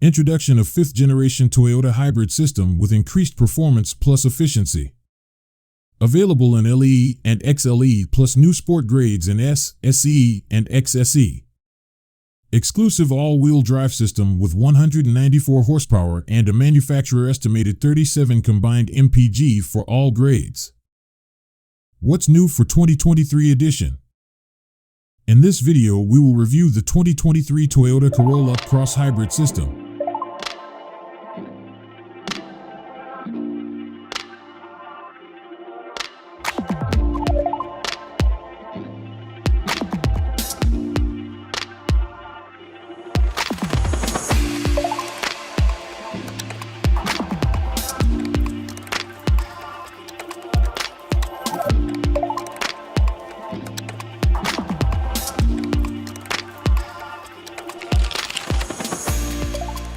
Introduction of 5th generation Toyota hybrid system with increased performance plus efficiency. Available in LE and XLE plus new sport grades in S, SE, and XSE. Exclusive all-wheel drive system with 194 horsepower and a manufacturer estimated 37 combined mpg for all grades. What's new for 2023 edition? In this video, we will review the 2023 Toyota Corolla Cross Hybrid system.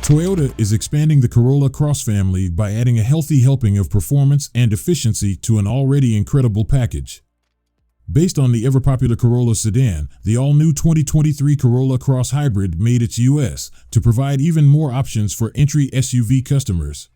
Toyota is expanding the Corolla Cross family by adding a healthy helping of performance and efficiency to an already incredible package. Based on the ever-popular Corolla sedan, the all-new 2023 Corolla Cross Hybrid made its US to provide even more options for entry SUV customers.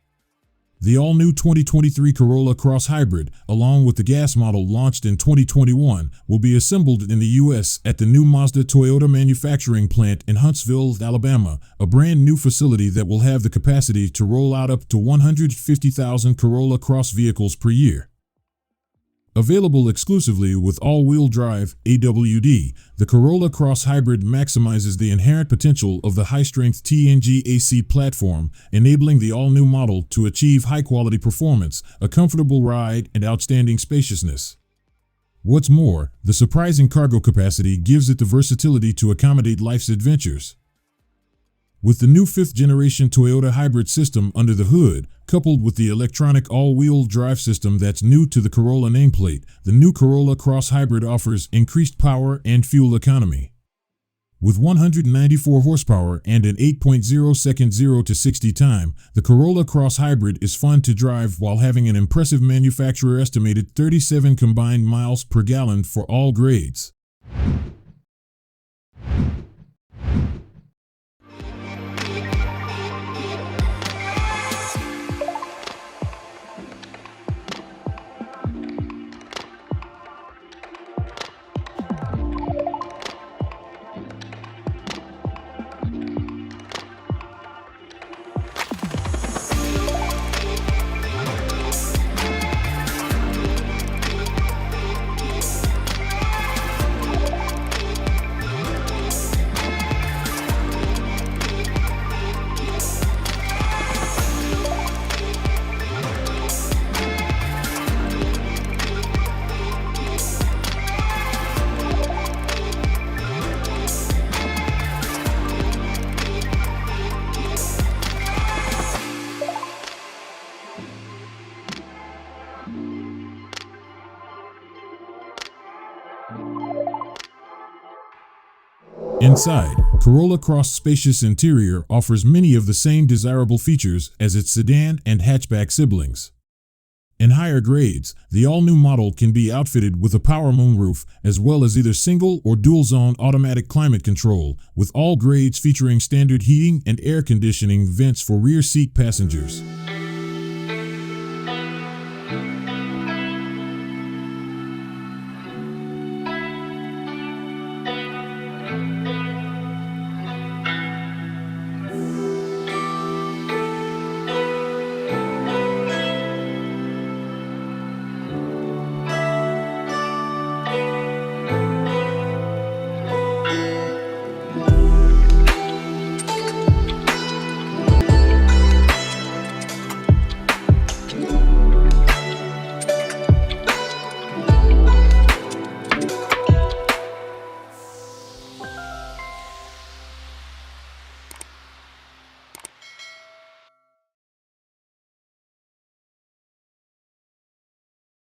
The all-new 2023 Corolla Cross Hybrid, along with the gas model launched in 2021, will be assembled in the U.S. at the new Mazda Toyota Manufacturing plant in Huntsville, Alabama, a brand new facility that will have the capacity to roll out up to 150,000 Corolla Cross vehicles per year. Available exclusively with all-wheel drive (AWD), the Corolla Cross Hybrid maximizes the inherent potential of the high-strength TNG AC platform, enabling the all-new model to achieve high-quality performance, a comfortable ride, and outstanding spaciousness. What's more, the surprising cargo capacity gives it the versatility to accommodate life's adventures. With the new 5th generation Toyota hybrid system under the hood, coupled with the electronic all-wheel drive system that's new to the Corolla nameplate, the new Corolla Cross Hybrid offers increased power and fuel economy. With 194 horsepower and an 8.0-second 0 to 60 time, the Corolla Cross Hybrid is fun to drive while having an impressive manufacturer estimated 37 combined miles per gallon for all grades. Inside, Corolla Cross spacious interior offers many of the same desirable features as its sedan and hatchback siblings. In higher grades, the all-new model can be outfitted with a power moonroof as well as either single or dual-zone automatic climate control, with all grades featuring standard heating and air conditioning vents for rear seat passengers.